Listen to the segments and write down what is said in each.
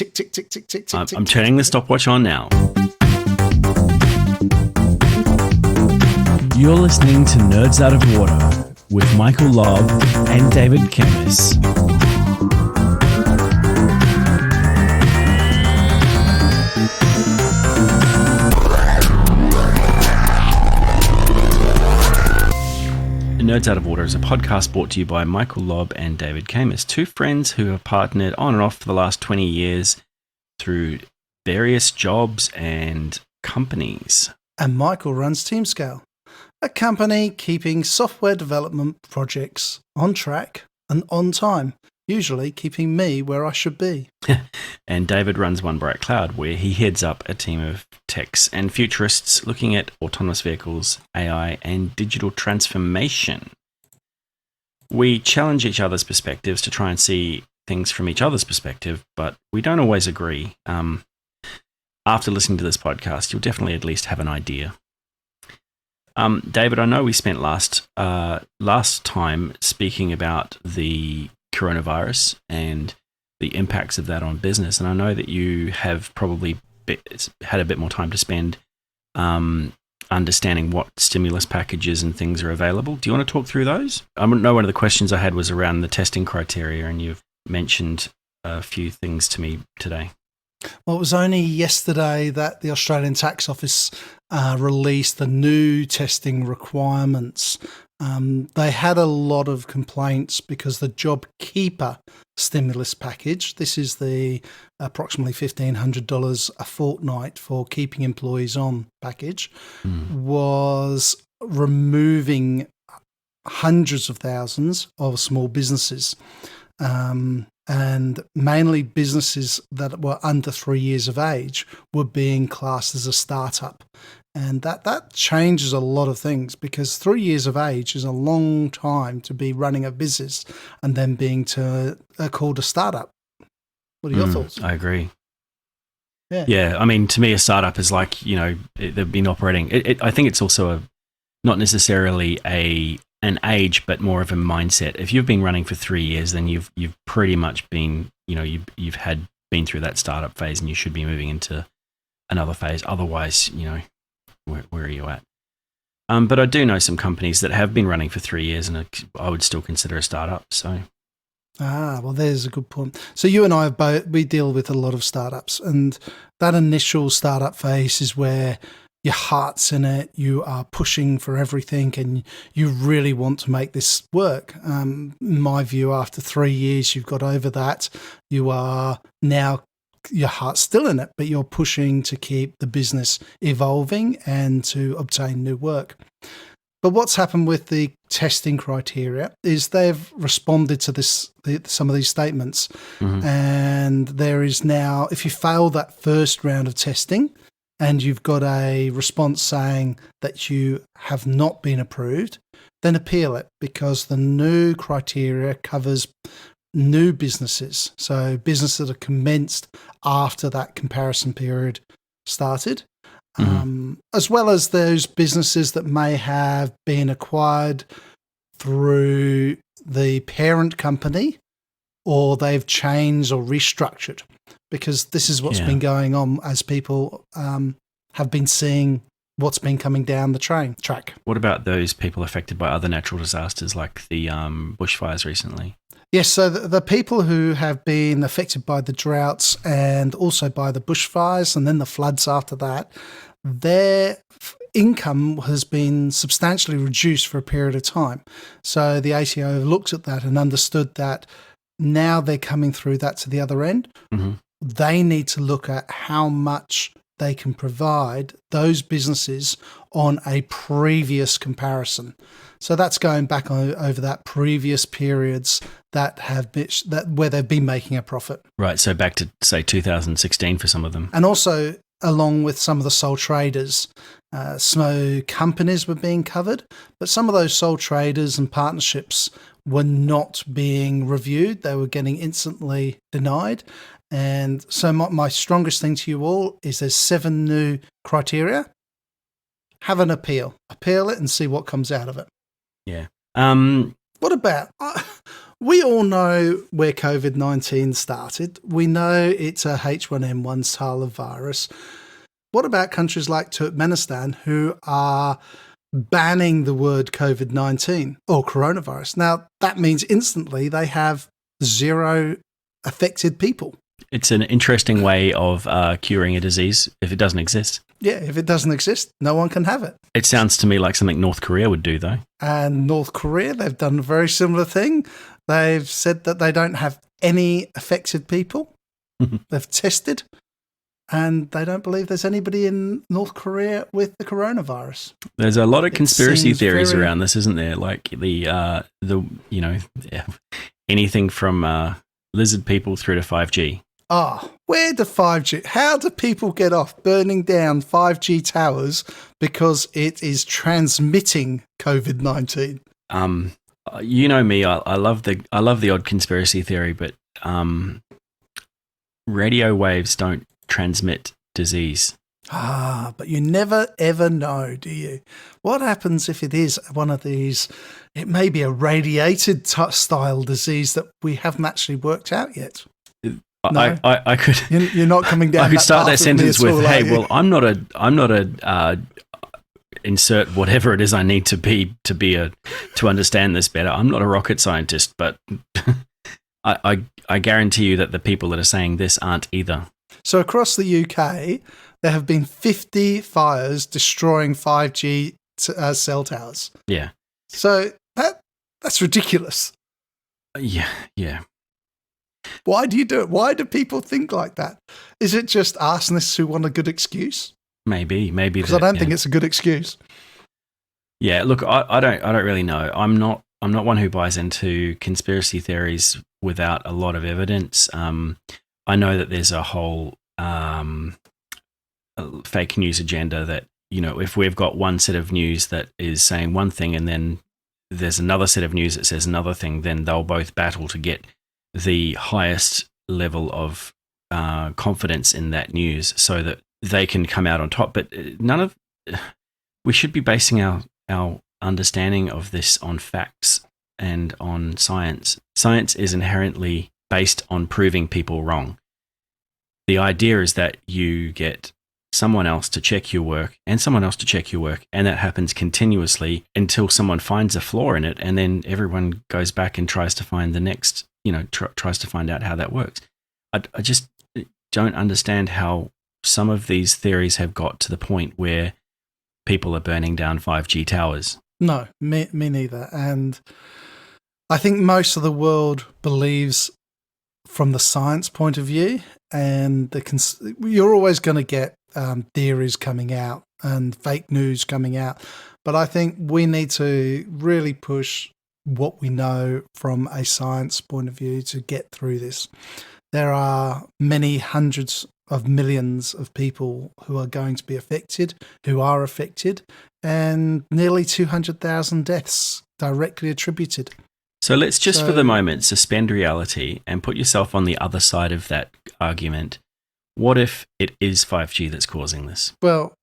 tick, tick, tick, tick, tick, tick. I'm turning the stopwatch on now. You're listening to Nerds Out of Water with Michael Lobb and David Kemmis. Nerds Out of Water is a podcast brought to you by Michael Lobb and David Kemmis, two friends who have partnered on and off for the last 20 years through various jobs and companies. And Michael runs TeamScale, a company keeping software development projects on track and on time, usually keeping me where I should be. And David runs One Bright Cloud, where he heads up a team of techs and futurists looking at autonomous vehicles, AI, and digital transformation. We challenge each other's perspectives to try and see things from each other's perspective, but we don't always agree. After listening to this podcast, you'll definitely at least have an idea. David, I know we spent last time speaking about the coronavirus and the impacts of that on business, and I know that you have probably had a bit more time to spend understanding what stimulus packages and things are available. Do you want to talk through those? I know one of the questions I had was around the testing criteria, and you've mentioned a few things to me today. Well, it was only yesterday that the Australian Tax Office released the new testing requirements. They had a lot of complaints because the JobKeeper stimulus package, this is the approximately $1,500 a fortnight for keeping employees on package, was removing hundreds of thousands of small businesses. And mainly businesses that were under 3 years of age were being classed as a startup. And that changes a lot of things, because 3 years of age is a long time to be running a business and then being called a startup. What are your thoughts? I agree. Yeah. I mean, to me, a startup is like, they've been operating. I think it's also not necessarily an age, but more of a mindset. If you've been running for 3 years, then you've pretty much been, you've been through that startup phase, and you should be moving into another phase. Otherwise, where are you at? But I do know some companies that have been running for 3 years, and I would still consider a startup. So, well, there's a good point. So you and I we deal with a lot of startups, and that initial startup phase is where your heart's in it, you are pushing for everything, and you really want to make this work. In my view, after 3 years, you've got over that. You are now, your heart's still in it, but you're pushing to keep the business evolving and to obtain new work. But what's happened with the testing criteria is they've responded to some of these statements. And there is now, if you fail that first round of testing, and you've got a response saying that you have not been approved, then appeal it, because the new criteria covers new businesses. So businesses that are commenced after that comparison period started, as well as those businesses that may have been acquired through the parent company, or they've changed or restructured. Because this is what's been going on as people have been seeing what's been coming down the track. What about those people affected by other natural disasters like the bushfires recently? Yes, so the people who have been affected by the droughts and also by the bushfires and then the floods after that, their income has been substantially reduced for a period of time. So the ATO looked at that and understood that now they're coming through that to the other end. They need to look at how much they can provide those businesses on a previous comparison. So that's going back over that previous periods where they've been making a profit. Right, so back to, say, 2016 for some of them. And also, along with some of the sole traders, so companies were being covered, but some of those sole traders and partnerships were not being reviewed. They were getting instantly denied. And so my strongest thing to you all is there's 7 new criteria. Have an appeal it and see what comes out of it. Yeah. What about we all know where COVID-19 started. We know it's a H1N1 style of virus. What about countries like Turkmenistan who are banning the word COVID-19 or coronavirus? Now, that means instantly they have 0 affected people. It's an interesting way of curing a disease if it doesn't exist. Yeah, if it doesn't exist, no one can have it. It sounds to me like something North Korea would do, though. And North Korea, they've done a very similar thing. They've said that they don't have any affected people. They've tested, and they don't believe there's anybody in North Korea with the coronavirus. There's a lot of conspiracy theories around this, isn't there? Like the anything from lizard people through to 5G. Where do 5G? How do people get off burning down 5G towers because it is transmitting COVID-19? You know me, I love the odd conspiracy theory, but radio waves don't transmit disease. But you never ever know, do you? What happens if it is one of these? It may be a radiated style disease that we haven't actually worked out yet. No, I could. You're not coming down. I could start that path sentence me at all, with, are "Hey, you?" well, I'm not a insert whatever it is I need to be to understand this better. I'm not a rocket scientist, but I guarantee you that the people that are saying this aren't either." So across the UK, there have been 50 fires destroying 5G cell towers. Yeah. So that's ridiculous. Yeah. Why do you do it? Why do people think like that? Is it just arsonists who want a good excuse? Maybe. Because I don't think it's a good excuse. Yeah. Look, I don't really know. I'm not one who buys into conspiracy theories without a lot of evidence. I know that there's a whole fake news agenda that, if we've got one set of news that is saying one thing and then there's another set of news that says another thing, then they'll both battle to get the highest level of confidence in that news so that they can come out on top. But we should be basing our understanding of this on facts and on science. Science is inherently based on proving people wrong. The idea is that you get someone else to check your work and someone else to check your work, and that happens continuously until someone finds a flaw in it, and then everyone goes back and tries to find the next, tries to find out how that works. I just don't understand how some of these theories have got to the point where people are burning down 5G towers. No, me neither. And I think most of the world believes from the science point of view, and you're always going to get theories coming out and fake news coming out. But I think we need to really push what we know from a science point of view to get through this. There are many hundreds of millions of people who are going to be affected, who are affected, and nearly 200,000 deaths directly attributed. So let's just for the moment suspend reality and put yourself on the other side of that argument. What if it is 5G that's causing this? Well,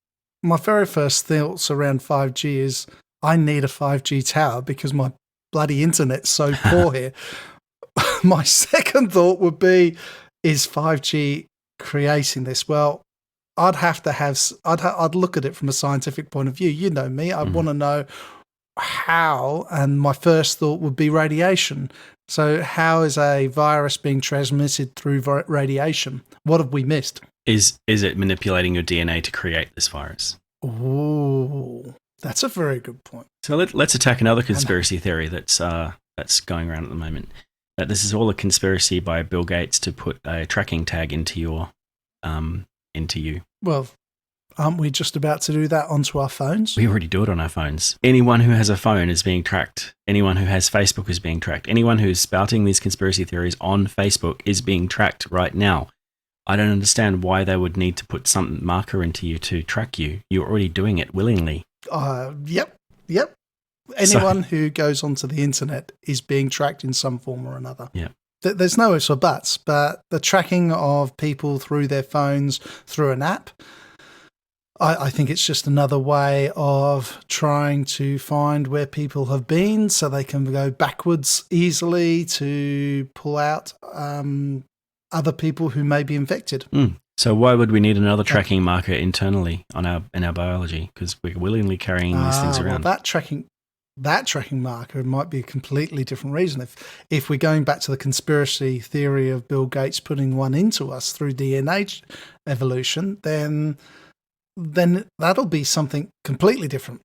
my very first thoughts around 5G is I need a 5G tower because my bloody internet's so poor here. My second thought would be, is 5G creating this? Well, I'd look at it from a scientific point of view. You know me, I want to know how, and my first thought would be radiation. So how is a virus being transmitted through radiation? What have we missed? Is it manipulating your DNA to create this virus? Ooh, that's a very good point. So let's attack another conspiracy theory that's going around at the moment. That this is all a conspiracy by Bill Gates to put a tracking tag into you. Well, aren't we just about to do that onto our phones? We already do it on our phones. Anyone who has a phone is being tracked. Anyone who has Facebook is being tracked. Anyone who's spouting these conspiracy theories on Facebook is being tracked right now. I don't understand why they would need to put some marker into you to track you. You're already doing it willingly. Yep. Anyone who goes onto the internet is being tracked in some form or another. Yeah. There's no ifs or buts, but the tracking of people through their phones, through an app, I think it's just another way of trying to find where people have been so they can go backwards easily to pull out other people who may be infected. So why would we need another tracking marker internally in our biology? Because we're willingly carrying these things around. Well, that tracking marker might be a completely different reason. If we're going back to the conspiracy theory of Bill Gates putting one into us through DNA evolution, then that'll be something completely different.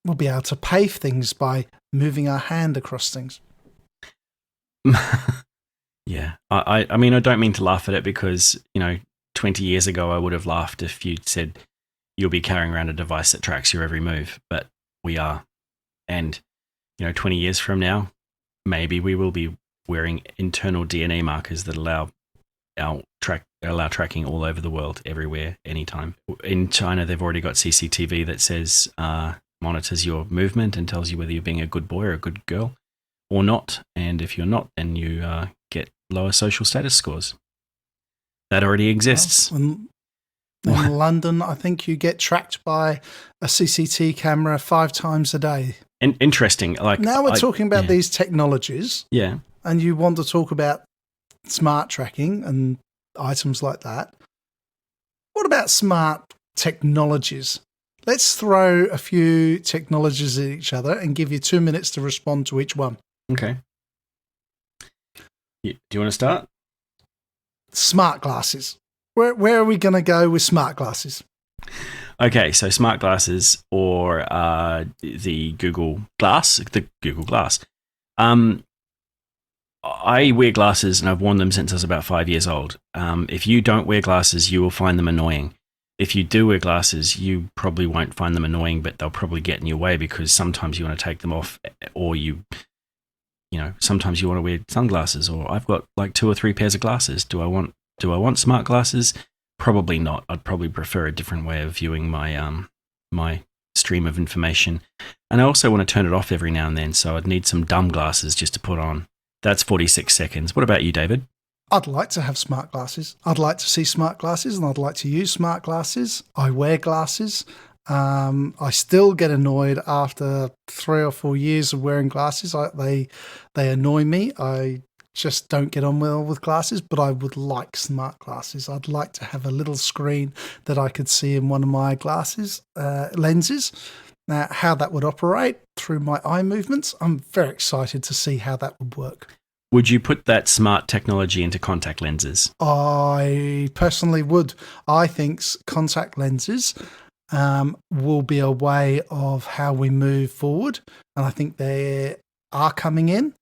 We'll be able to pay things by moving our hand across things. Yeah. I mean, I don't mean to laugh at it because, 20 years ago, I would have laughed if you'd said you'll be carrying around a device that tracks your every move, but we are. And, 20 years from now, maybe we will be wearing internal DNA markers that allow tracking all over the world, everywhere, anytime. In China, they've already got CCTV that says, monitors your movement and tells you whether you're being a good boy or a good girl or not. And if you're not, then you get lower social status scores. That already exists. In London, I think you get tracked by a CCTV camera 5 times a day. Interesting. Now we're talking about these technologies. Yeah. And you want to talk about smart tracking and items like that. What about smart technologies? Let's throw a few technologies at each other and give you 2 minutes to respond to each one. Okay. Do you want to start? Smart glasses. Where are we going to go with smart glasses? Okay, so smart glasses or the Google Glass. I wear glasses and I've worn them since I was about 5 years old. If you don't wear glasses, you will find them annoying. If you do wear glasses, you probably won't find them annoying, but they'll probably get in your way because sometimes you want to take them off or sometimes you want to wear sunglasses, or I've got like 2 or 3 pairs of glasses. Do I want smart glasses? Probably not. I'd probably prefer a different way of viewing my my stream of information. And I also want to turn it off every now and then, so I'd need some dumb glasses just to put on. That's 46 seconds. What about you, David? I'd like to have smart glasses. I'd like to see smart glasses and I'd like to use smart glasses. I wear glasses. I still get annoyed after 3 or 4 years of wearing glasses. They annoy me. I just don't get on well with glasses, but I would like smart glasses. I'd like to have a little screen that I could see in one of my glasses, lenses. Now, how that would operate through my eye movements, I'm very excited to see how that would work. Would you put that smart technology into contact lenses? I personally would. I think contact lenses will be a way of how we move forward, and I think they are coming in.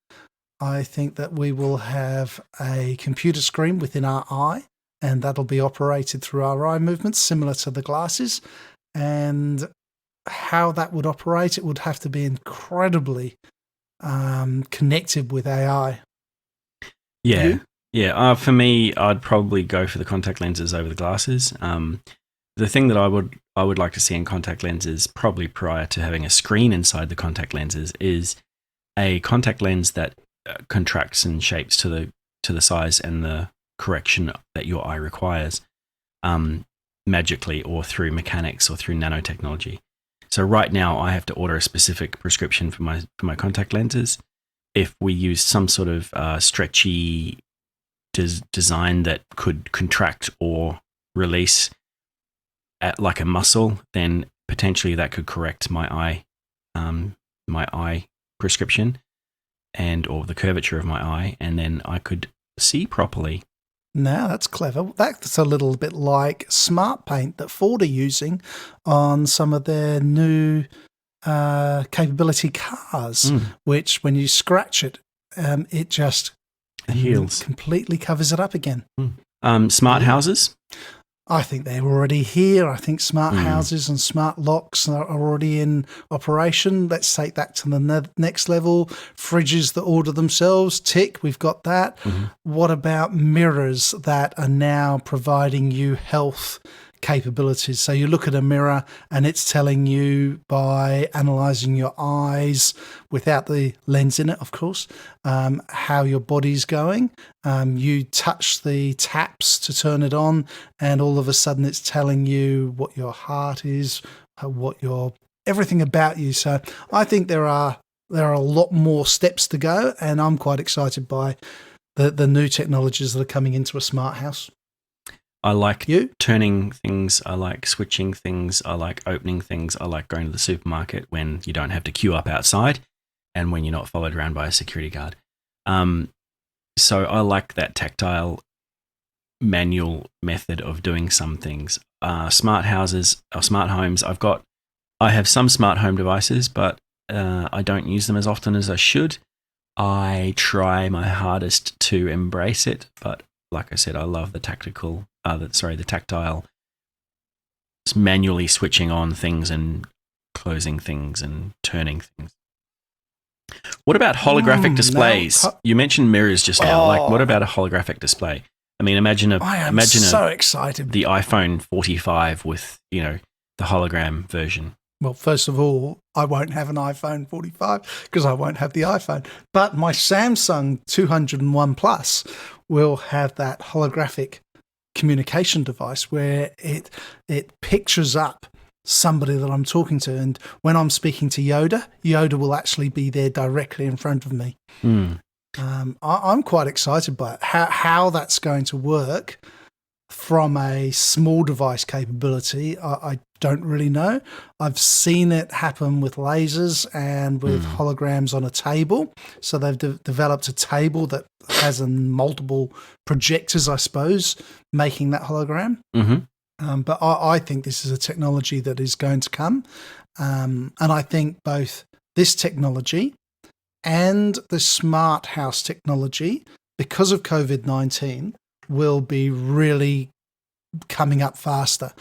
I think that we will have a computer screen within our eye, and that'll be operated through our eye movements, similar to the glasses. And how that would operate, it would have to be incredibly connected with AI. Yeah. Yeah. For me, I'd probably go for the contact lenses over the glasses. The thing that I would like to see in contact lenses, probably prior to having a screen inside the contact lenses, is a contact lens that contracts and shapes to the size and the correction that your eye requires, magically or through mechanics or through nanotechnology. So right now, I have to order a specific prescription for my contact lenses. If we use some sort of stretchy design that could contract or release like a muscle, then potentially that could correct my eye prescription or the curvature of my eye, and then I could see properly. Now that's clever. That's a little bit like Smart Paint that Ford are using on some of their new capability cars, which when you scratch it, it just heals, completely covers it up again. Smart houses? I think they're already here. I think smart houses and smart locks are already in operation. Let's take that to the next level. Fridges that order themselves, tick, we've got that. What about mirrors that are now providing you health capabilities. So you look at a mirror and it's telling you, by analysing your eyes without the lens in it, of course, how your body's going. You touch the taps to turn it on, and all of a sudden it's telling you what your heart is, everything about you. So I think there are a lot more steps to go, and I'm quite excited by the new technologies that are coming into a smart house. I like turning things. I like switching things. I like opening things. I like going to the supermarket when you don't have to queue up outside and when you're not followed around by a security guard. So I like that tactile manual method of doing some things. Smart houses or smart homes. I have some smart home devices, but I don't use them as often as I should. I try my hardest to embrace it, but like I said, I love the tactile manually switching on things and closing things and turning things. What about holographic displays? You mentioned mirrors just now. Like, what about a holographic display? I mean, imagine so excited. The iPhone 45 with, the hologram version. Well, first of all, I won't have an iPhone 45 because I won't have the iPhone. But my Samsung 201 Plus will have that holographic communication device where it pictures up somebody that I'm talking to. And when I'm speaking to Yoda will actually be there directly in front of me. I'm quite excited by it. How that's going to work from a small device capability, I don't really know. I've seen it happen with lasers and with holograms on a table. So they've developed a table that has multiple projectors, I suppose, making that hologram. But I think this is a technology that is going to come. And I think both this technology and the smart house technology, because of COVID-19, will be really coming up faster.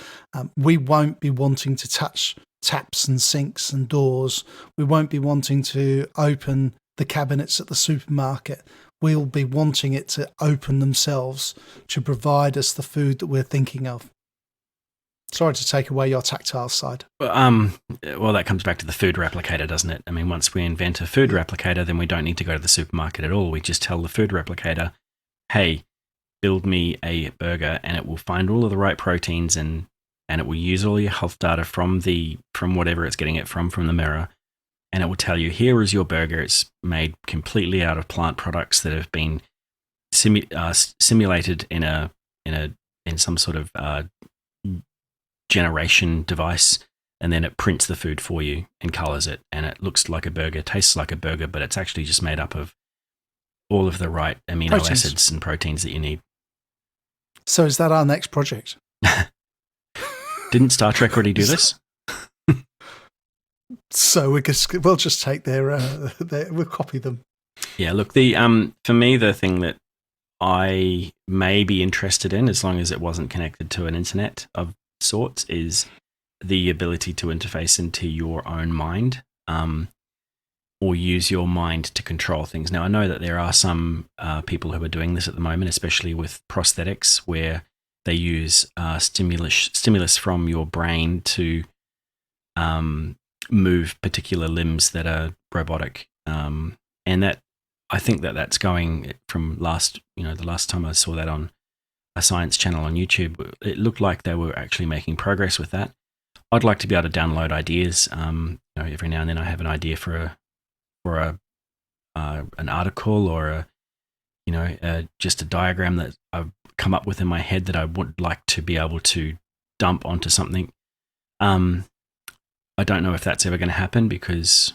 We won't be wanting to touch taps and sinks and doors. We won't be wanting to open the cabinets at the supermarket. We'll be wanting it to open themselves to provide us the food that we're thinking of. Sorry to take away your tactile side. Well, that comes back to the food replicator, doesn't it? I mean, once we invent a food replicator, then we don't need to go to the supermarket at all. We just tell the food replicator, hey, build me a burger, and it will find all of the right proteins and it will use all your health data from whatever it's getting it from the mirror, and it will tell you, here is your burger. It's made completely out of plant products that have been simulated in some sort of generation device, and then it prints the food for you and colors it, and it looks like a burger, tastes like a burger, but it's actually just made up of all of the right amino acids and proteins that you need. So is that our next project? Didn't Star Trek already do this? So we'll just take we'll copy them. Yeah, look, for me, the thing that I may be interested in, as long as it wasn't connected to an internet of sorts, is the ability to interface into your own mind, or use your mind to control things. Now, I know that there are some people who are doing this at the moment, especially with prosthetics, where they use stimulus from your brain to move particular limbs that are robotic. And that, I think that's going from the last time I saw that on a science channel on YouTube, it looked like they were actually making progress with that. I'd like to be able to download ideas. Every now and then I have an idea for an article or just a diagram that I've come up with in my head that I would like to be able to dump onto something. I don't know if that's ever going to happen because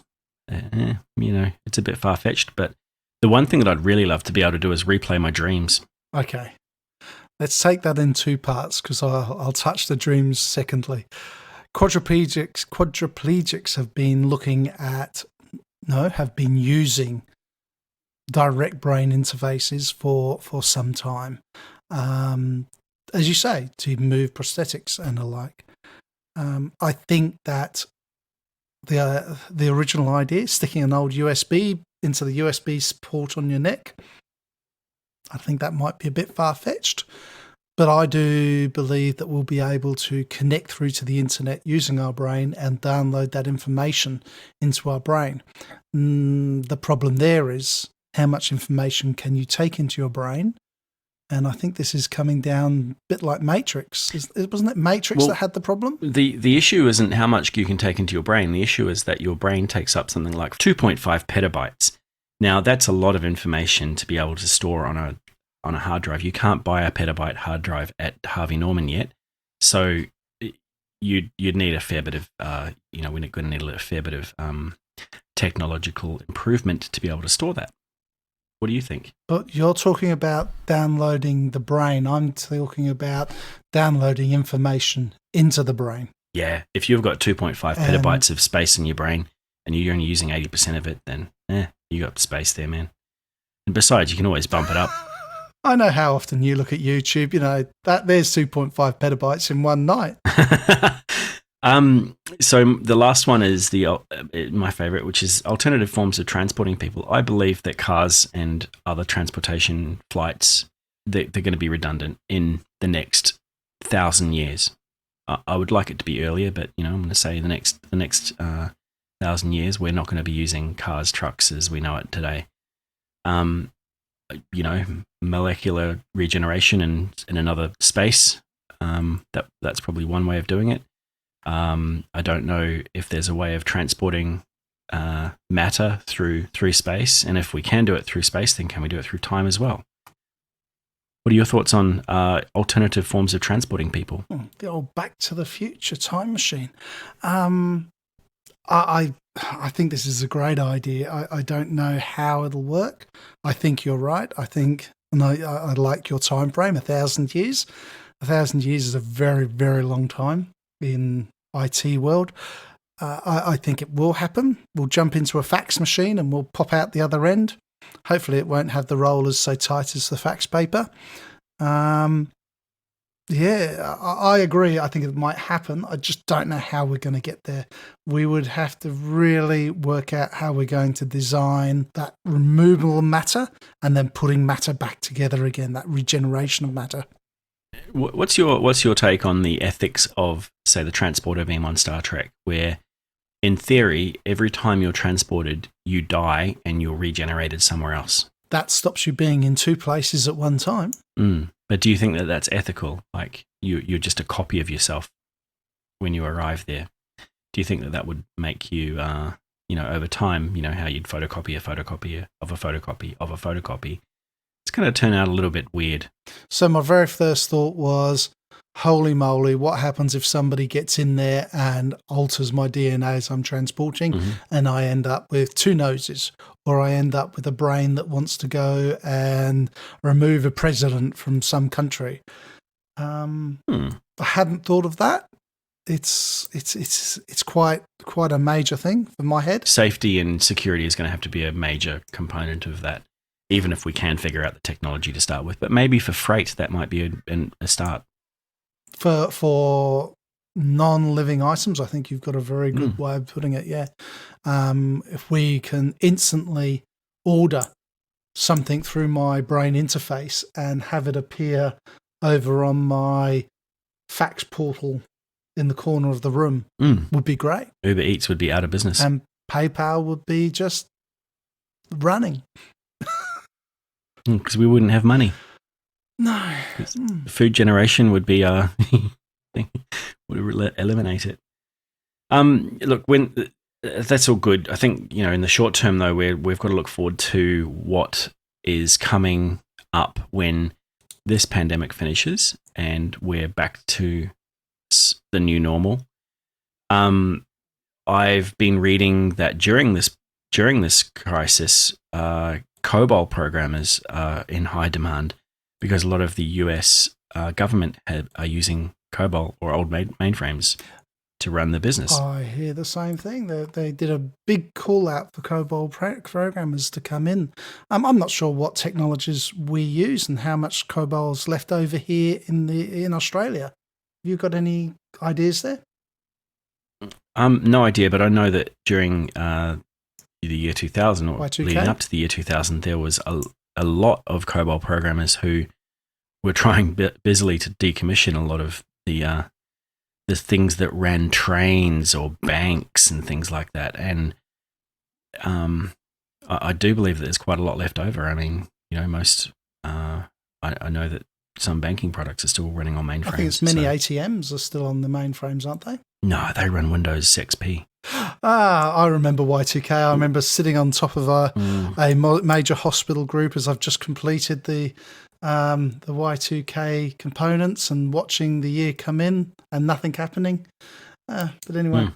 it's a bit far-fetched, but the one thing that I'd really love to be able to do is replay my dreams. Okay. Let's take that in two parts because I'll touch the dreams secondly. Quadriplegics have been using direct brain interfaces for some time. As you say, to move prosthetics and the like. I think that the original idea, sticking an old USB into the USB port on your neck, I think that might be a bit far-fetched. But I do believe that we'll be able to connect through to the internet using our brain and download that information into our brain. The problem there is how much information can you take into your brain? And I think this is coming down a bit like Matrix. Wasn't it Matrix that had the problem? The issue isn't how much you can take into your brain. The issue is that your brain takes up something like 2.5 petabytes. Now, that's a lot of information to be able to store on a hard drive. You can't buy a petabyte hard drive at Harvey Norman yet. So you'd need a fair bit of, we're going to need a fair bit of technological improvement to be able to store that. What do you think? But you're talking about downloading the brain. I'm talking about downloading information into the brain. Yeah, if you've got 2.5 petabytes of space in your brain and you're only using 80% of it, then you got space there, man. And besides, you can always bump it up. I know how often you look at YouTube. There's 2.5 petabytes in one night. So the last one is my favorite, which is alternative forms of transporting people. I believe that cars and other transportation flights, they're going to be redundant in the next 1,000 years. I would like it to be earlier, but I'm going to say the next 1,000 years, we're not going to be using cars, trucks as we know it today. Molecular regeneration in another space. That's probably one way of doing it. I don't know if there's a way of transporting matter through space, and if we can do it through space, then can we do it through time as well? What are your thoughts on alternative forms of transporting people? The old Back to the Future time machine. I think this is a great idea. I don't know how it'll work. I think you're right. And I like your time frame, 1,000 years. 1,000 years is a very, very long time in IT world. I think it will happen. We'll jump into a fax machine and we'll pop out the other end. Hopefully it won't have the rollers so tight as the fax paper. I agree. I think it might happen. I just don't know how we're going to get there. We would have to really work out how we're going to design that removal of matter and then putting matter back together again, that regeneration of matter. What's your take on the ethics of, say, the transporter beam on Star Trek, where in theory, every time you're transported, you die and you're regenerated somewhere else? That stops you being in two places at one time. But do you think that that's ethical? Like you're just a copy of yourself when you arrive there. Do you think that would make you, over time, how you'd photocopy a photocopy of a photocopy of a photocopy? It's going to turn out a little bit weird. So my very first thought was, holy moly, what happens if somebody gets in there and alters my DNA as I'm transporting and I end up with two noses, or I end up with a brain that wants to go and remove a president from some country? I hadn't thought of that. It's quite a major thing for my head. Safety and security is going to have to be a major component of that, even if we can figure out the technology to start with. But maybe for freight, that might be a start. For non-living items, I think you've got a very good way of putting it, yeah. If we can instantly order something through my brain interface and have it appear over on my fax portal in the corner of the room, would be great. Uber Eats would be out of business. And PayPal would be just running. Because we wouldn't have money. No. Food generation would be would eliminate it. Look, when that's all good. I think in the short term though, we've got to look forward to what is coming up when this pandemic finishes and we're back to the new normal. I've been reading that during this crisis, Cobalt programmers are in high demand because a lot of the US government are using Cobalt or old mainframes to run the business. I hear the same thing. They did a big call out for Cobalt programmers to come in. I'm not sure what technologies we use and how much Cobalt's left over here in Australia. Have you got any ideas there? No idea, but I know that during the year 2000 or Y2K? leading up to the year 2000, there was a lot of Cobalt programmers who we're trying busily to decommission a lot of the things that ran trains or banks and things like that. And I do believe that there's quite a lot left over. I mean, most I know that some banking products are still running on mainframes. I think it's many ATMs are still on the mainframes, aren't they? No, they run Windows XP. I remember Y2K. I remember sitting on top of a major hospital group as I've just completed the Y2K components and watching the year come in and nothing happening. But anyway,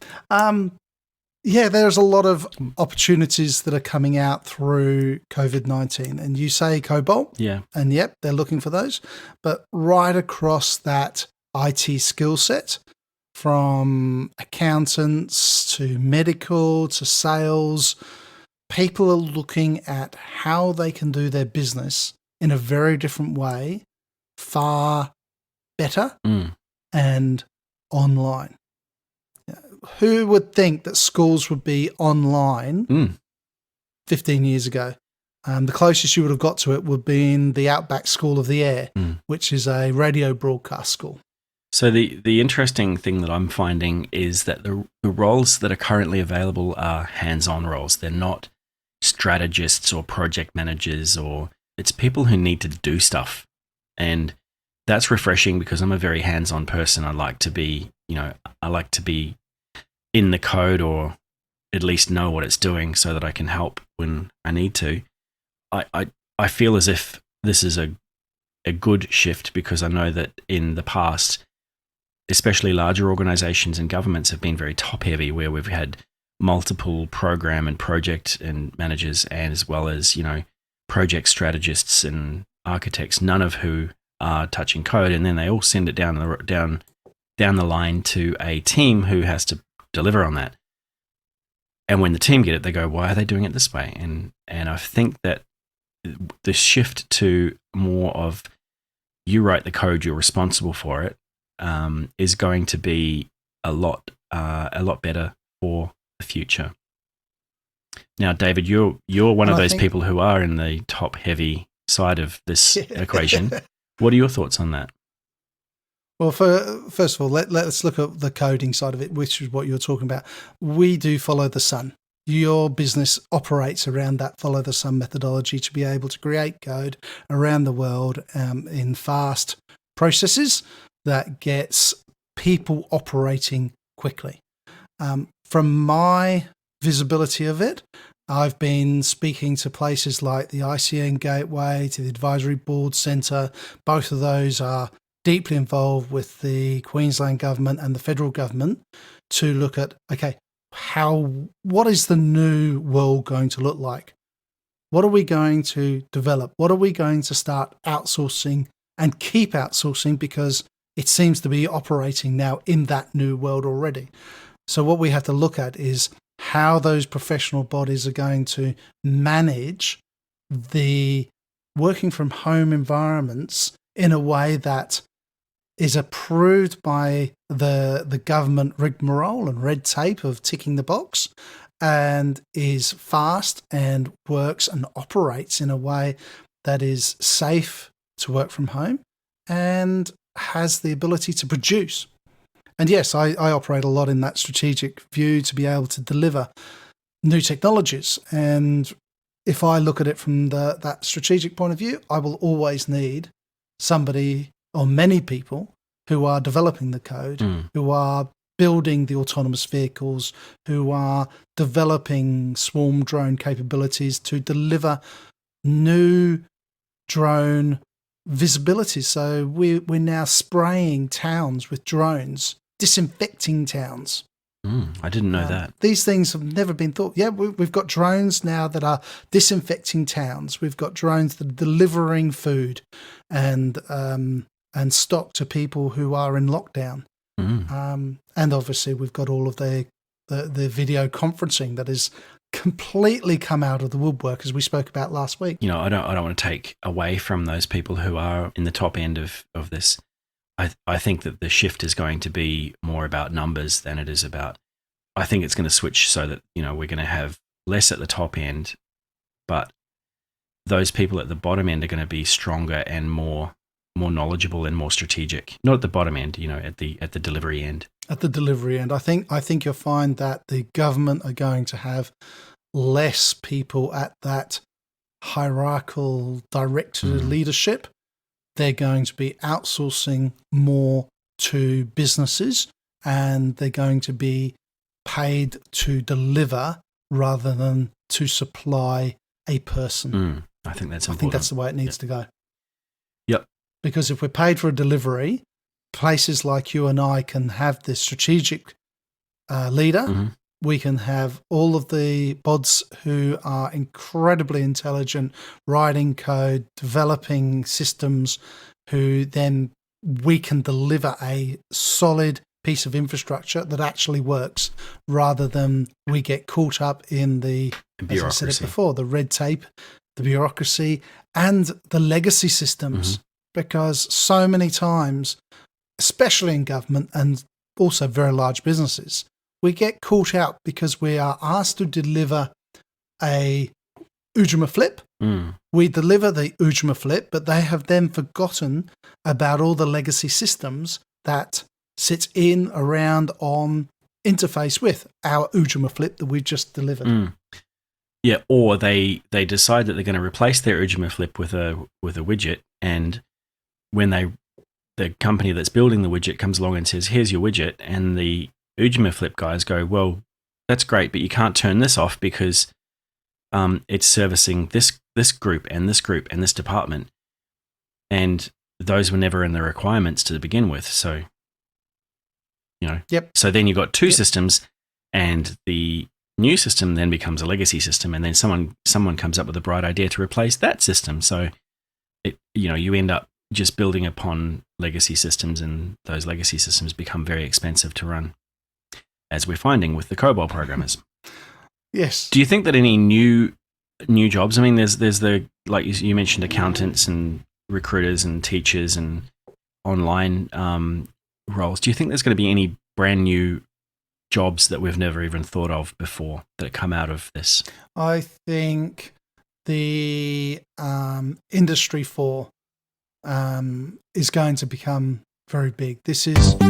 there's a lot of opportunities that are coming out through COVID-19. And you say Cobalt. Yeah. And yep, they're looking for those. But right across that IT skill set, from accountants to medical to sales, people are looking at how they can do their business in a very different way, far better and online. Who would think that schools would be online 15 years ago? The closest you would have got to it would be in the Outback School of the Air, which is a radio broadcast school. So the interesting thing that I'm finding is that the roles that are currently available are hands-on roles. They're not strategists or project managers, or it's people who need to do stuff. And that's refreshing because I'm a very hands-on person. I like to be in the code, or at least know what it's doing so that I can help when I need to. I feel as if this is a good shift because I know that in the past, especially larger organizations and governments have been very top heavy, where we've had multiple program and project and managers, and as well as, project strategists and architects, none of who are touching code. And then they all send it down the line to a team who has to deliver on that. And when the team get it, they go, why are they doing it this way? And I think that the shift to more of you write the code, you're responsible for it, is going to be a lot better for the future. Now, David, you're one of those people who are in the top heavy side of this equation. What are your thoughts on that? Well, first of all, let's look at the coding side of it, which is what you're talking about. We do follow the sun. Your business operates around that follow the sun methodology to be able to create code around the world in fast processes that gets people operating quickly. From my visibility of it, I've been speaking to places like the ICN Gateway, to the Advisory Board Centre. Both of those are deeply involved with the Queensland government and the federal government to look at, okay, what is the new world going to look like? What are we going to develop? What are we going to start outsourcing and keep outsourcing, because it seems to be operating now in that new world already. So what we have to look at is how those professional bodies are going to manage the working from home environments in a way that is approved by the government rigmarole and red tape of ticking the box, and is fast and works and operates in a way that is safe to work from home and has the ability to produce. And yes, I operate a lot in that strategic view to be able to deliver new technologies. And if I look at it from that strategic point of view, I will always need somebody or many people who are developing the code, who are building the autonomous vehicles, who are developing swarm drone capabilities to deliver new drone visibility. So we're now spraying towns with drones, disinfecting towns. I didn't know that. These things have never been thought. Yeah, we've got drones now that are disinfecting towns. We've got drones that are delivering food and stock to people who are in lockdown. And obviously we've got all of the video conferencing that has completely come out of the woodwork, as we spoke about last week. I don't want to take away from those people who are in the top end of this. I think that the shift is going to be more about numbers than it is about. I think it's going to switch so that we're going to have less at the top end, but those people at the bottom end are going to be stronger and more more knowledgeable and more strategic. Not at the bottom end, at the delivery end. At the delivery end, I think you'll find that the government are going to have less people at that hierarchical director leadership. They're going to be outsourcing more to businesses, and they're going to be paid to deliver rather than to supply a person. I think that's important. I think that's the way it needs to go. Yep. Because if we're paid for a delivery, places like you and I can have the strategic leader. We can have all of the bods who are incredibly intelligent, writing code, developing systems, who then we can deliver a solid piece of infrastructure that actually works, rather than we get caught up in the bureaucracy. As I said it before, the red tape, the bureaucracy, and the legacy systems. Because so many times, especially in government and also very large businesses, we get caught out because we are asked to deliver a Ujima flip. We deliver the Ujima flip, but they have then forgotten about all the legacy systems that sits in, around, on, interface with our Ujima flip that we've just delivered. Yeah, or they decide that they're going to replace their Ujima flip with a widget, and when the company that's building the widget comes along and says, "Here's your widget," and the Ujima flip guys go, "Well, that's great, but you can't turn this off because it's servicing this group and this group and this department," and those were never in the requirements to begin with. So, So then you've got two systems, and the new system then becomes a legacy system, and then someone comes up with a bright idea to replace that system. So, you end up just building upon legacy systems, and those legacy systems become very expensive to run, as we're finding with the Cobalt programmers. Yes. Do you think that any new jobs? I mean, there's the, like you mentioned, accountants and recruiters and teachers and online roles. Do you think there's going to be any brand new jobs that we've never even thought of before that come out of this? I think the industry 4 is going to become very big. This is all the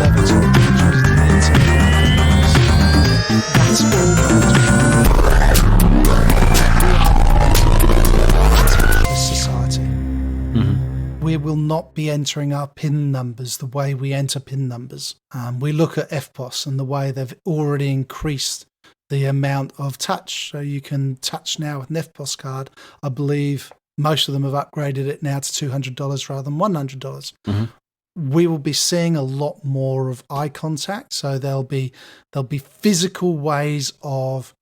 laboratory features, the internet. That's all the society. We will not be entering our PIN numbers the way we enter PIN numbers. We look at FPOS and the way they've already increased the amount of touch. So you can touch now with an FPOS card. I believe most of them have upgraded it now to $200 rather than $100. We will be seeing a lot more of eye contact. So there'll be physical ways of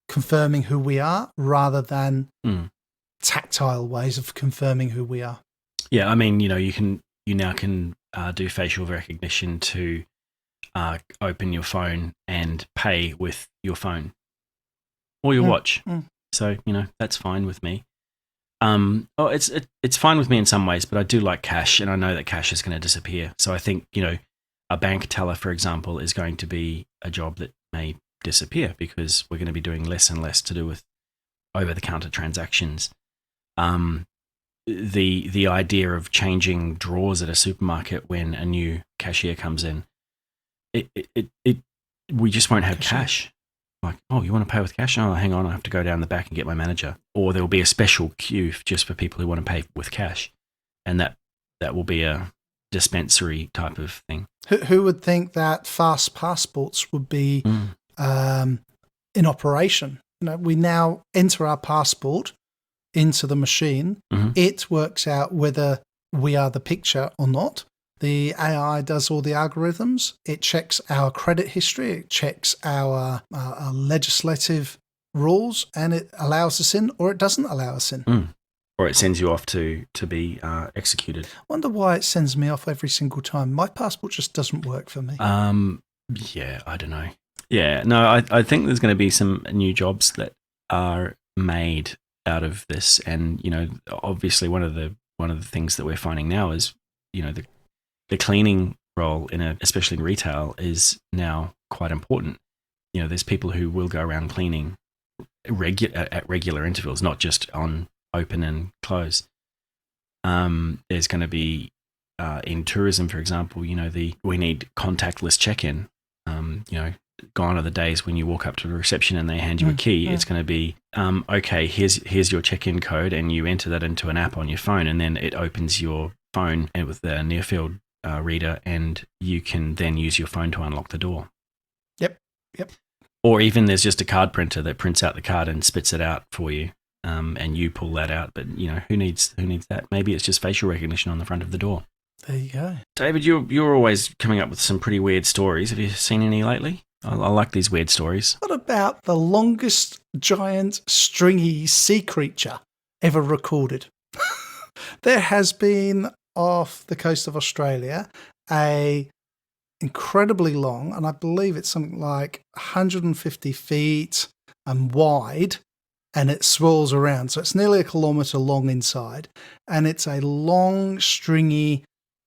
confirming who we are rather than tactile ways of confirming who we are. Yeah, I mean, you now can do facial recognition to open your phone and pay with your phone or your watch. So that's fine with me. It's fine with me in some ways, but I do like cash, and I know that cash is going to disappear. So I think a bank teller, for example, is going to be a job that may disappear because we're going to be doing less and less to do with over-the-counter transactions. The idea of changing drawers at a supermarket when a new cashier comes in, we just won't have cash. Like, oh, you want to pay with cash? Oh, hang on, I have to go down the back and get my manager. Or there will be a special queue just for people who want to pay with cash, and that will be a dispensary type of thing. Who would think that fast passports would be in operation? We now enter our passport into the machine. It works out whether we are the picture or not. The AI does all the algorithms. It checks our credit history. It checks our legislative rules, and it allows us in, or it doesn't allow us in. Or it sends you off to be executed. I wonder why it sends me off every single time. My passport just doesn't work for me. Yeah, I don't know. Yeah, no, I think there's going to be some new jobs that are made out of this, and obviously one of the things that we're finding now is the cleaning role especially in retail is now quite important. There's people who will go around cleaning at regular intervals, not just on open and close. There's going to be in tourism, for example, we need contactless check-in. Gone are the days when you walk up to the reception and they hand you a key. It's going to be, okay, here's your check-in code, and you enter that into an app on your phone, and then it opens your phone with the near-field reader, and you can then use your phone to unlock the door. Yep. Or even there's just a card printer that prints out the card and spits it out for you, and you pull that out. But who needs that? Maybe it's just facial recognition on the front of the door. There you go. David, you're always coming up with some pretty weird stories. Have you seen any lately? I like these weird stories. What about the longest giant stringy sea creature ever recorded? There has been off the coast of Australia a incredibly long, and I believe it's something like 150 feet wide, and it swirls around. So it's nearly a kilometre long inside, and it's a long stringy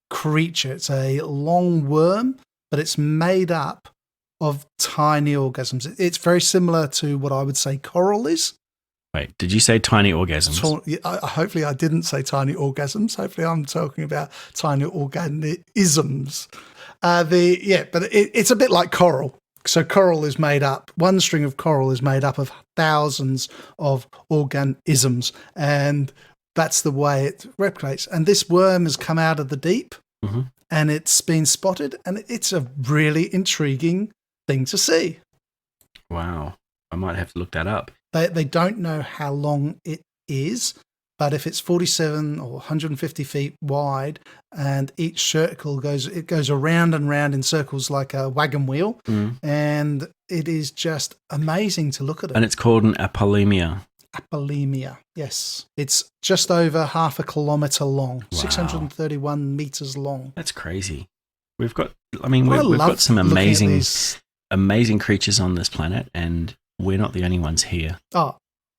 creature. It's a long worm, but it's made up of tiny organisms. It's very similar to what I would say coral is. Wait, did you say tiny organisms? Hopefully I didn't say tiny orgasms. Hopefully I'm talking about tiny organisms. But it's a bit like coral. So coral is made up, one string of coral is made up of thousands of organisms, and that's the way it replicates. And this worm has come out of the deep, and it's been spotted, and it's a really intriguing thing to see. Wow. I might have to look that up. They don't know how long it is, but if it's 47 or 150 feet wide, and each circle goes around and round in circles like a wagon wheel, and it is just amazing to look at it. And it's called an apolemia. Apolemia, yes. It's just over half a kilometre long, wow. 631 metres long. That's crazy. We've got some amazing creatures on this planet, and we're not the only ones here. Oh,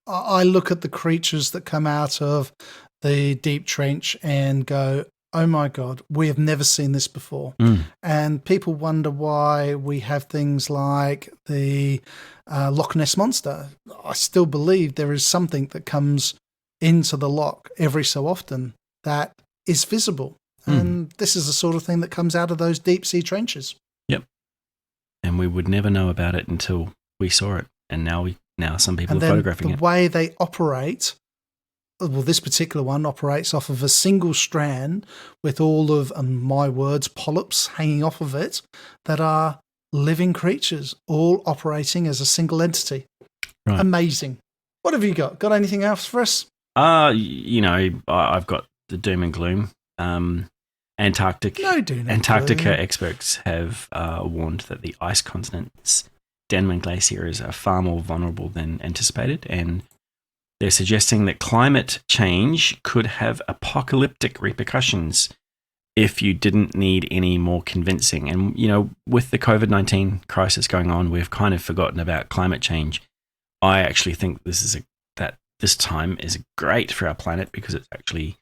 I look at the creatures that come out of the deep trench and go, oh my God, we have never seen this before. And people wonder why we have things like the Loch Ness Monster. I still believe there is something that comes into the loch every so often that is visible. And this is the sort of thing that comes out of those deep sea trenches. Yep. And we would never know about it until we saw it. And now some people are photographing it. The way they operate, well, this particular one operates off of a single strand with all of, and my words, polyps hanging off of it that are living creatures, all operating as a single entity. Right. Amazing. What have you got? Got anything else for us? I've got the doom and gloom. Antarctica experts have warned that the ice continent's Denman glaciers are far more vulnerable than anticipated, and they're suggesting that climate change could have apocalyptic repercussions if you didn't need any more convincing. And, with the COVID-19 crisis going on, we've kind of forgotten about climate change. I actually think this time is great for our planet because it's actually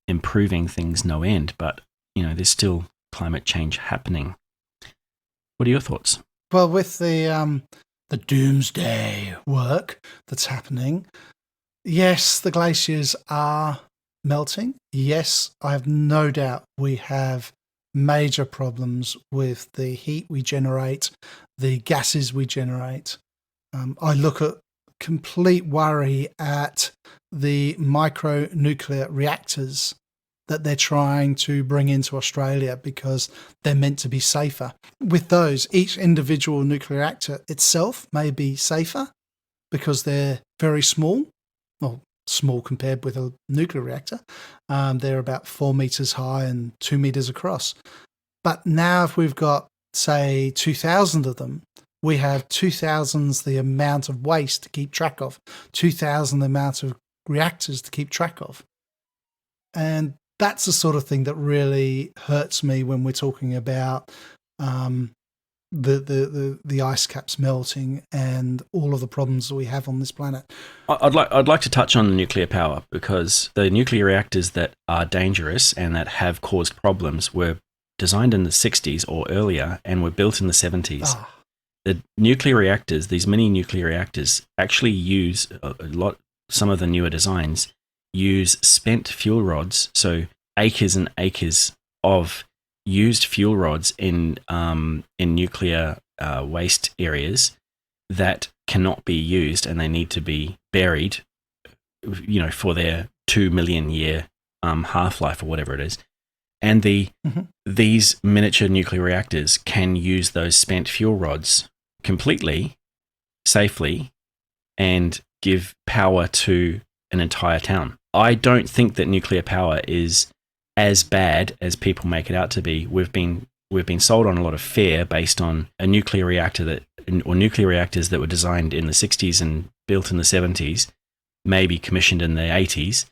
improving things no end, but, there's still climate change happening. What are your thoughts? Well, with the doomsday work that's happening, yes, the glaciers are melting. Yes, I have no doubt we have major problems with the heat we generate, the gases we generate. I look at complete worry at the micronuclear reactors that they're trying to bring into Australia because they're meant to be safer. With those, each individual nuclear reactor itself may be safer because they're very small. Well, small compared with a nuclear reactor. They're about 4 meters high and 2 meters across. But now if we've got, say, 2,000 of them, we have 2,000 the amount of waste to keep track of, 2,000 the amount of reactors to keep track of. And that's the sort of thing that really hurts me when we're talking about the ice caps melting and all of the problems that we have on this planet. I'd like to touch on nuclear power because the nuclear reactors that are dangerous and that have caused problems were designed in the 60s or earlier and were built in the 70s. The nuclear reactors, these mini nuclear reactors, actually use some of the newer designs use spent fuel rods, so acres and acres of used fuel rods in nuclear waste areas that cannot be used, and they need to be buried, for their 2 million year half-life or whatever it is. And these miniature nuclear reactors can use those spent fuel rods completely, safely, and give power to an entire town. I don't think that nuclear power is as bad as people make it out to be. We've been sold on a lot of fear based on a nuclear reactor or nuclear reactors that were designed in the 60s and built in the 70s, maybe commissioned in the 80s,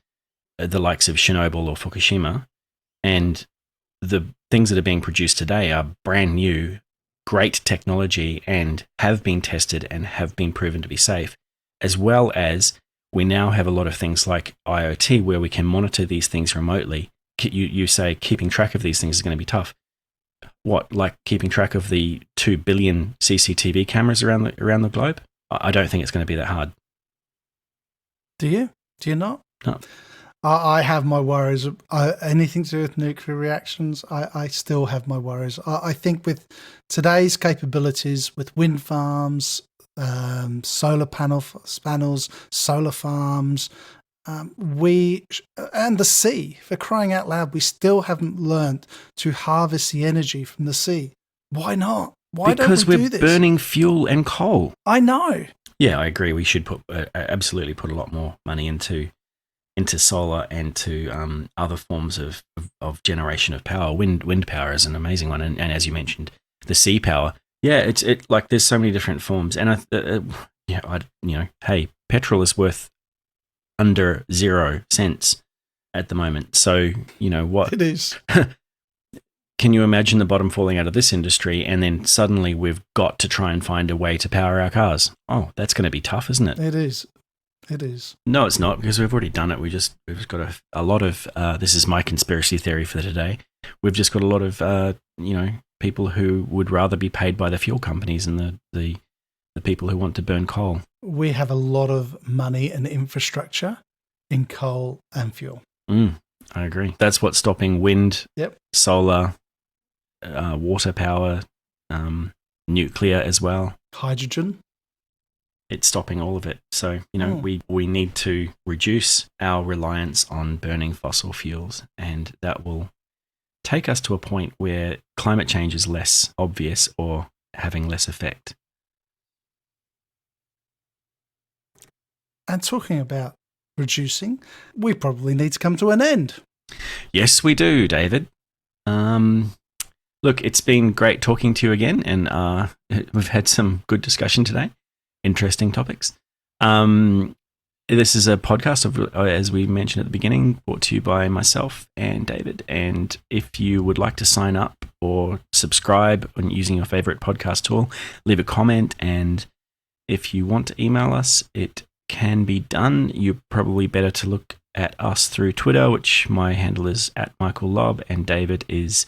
the likes of Chernobyl or Fukushima. And the things that are being produced today are brand new, great technology, and have been tested and have been proven to be safe, as well as we now have a lot of things like IoT where we can monitor these things remotely. You say keeping track of these things is going to be tough. What, like keeping track of the 2 billion CCTV cameras around the globe? I don't think it's going to be that hard. Do you? Do you not? No. I have my worries. Anything to do with nuclear reactions, I still have my worries. I think with today's capabilities, with wind farms, solar panels, solar farms, and the sea, for crying out loud, we still haven't learned to harvest the energy from the sea. Why not? Why because don't we do we're this? burning fuel and coal. I know. Yeah, I agree. We should absolutely put a lot more money into solar and to other forms of generation of power. Wind power is an amazing one, and as you mentioned, the sea power. Yeah, it's like there's so many different forms, and hey, petrol is worth under 0 cents at the moment. So what it is. Can you imagine the bottom falling out of this industry, and then suddenly we've got to try and find a way to power our cars? Oh, that's going to be tough, isn't it? It is. It is. No, it's not, because we've already done it. We've just got a lot of, this is my conspiracy theory for today. We've just got a lot of, people who would rather be paid by the fuel companies and the people who want to burn coal. We have a lot of money and infrastructure in coal and fuel. I agree. That's what's stopping wind, solar, water power, nuclear as well. Hydrogen. It's stopping all of it. So, we need to reduce our reliance on burning fossil fuels, and that will take us to a point where climate change is less obvious or having less effect. And talking about reducing, we probably need to come to an end. Yes, we do, David. Look, it's been great talking to you again, and we've had some good discussion today. Interesting topics. This is a podcast of, as we mentioned at the beginning, brought to you by myself and David. And if you would like to sign up or subscribe on using your favorite podcast tool, leave a comment. And if you want to email us, it can be done. You're probably better to look at us through Twitter, which my handle is @MichaelLobb and David is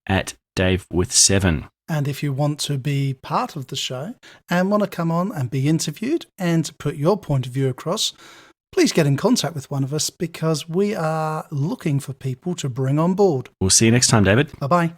@DaveWith7. And if you want to be part of the show and want to come on and be interviewed and to put your point of view across, please get in contact with one of us, because we are looking for people to bring on board. We'll see you next time, David. Bye-bye.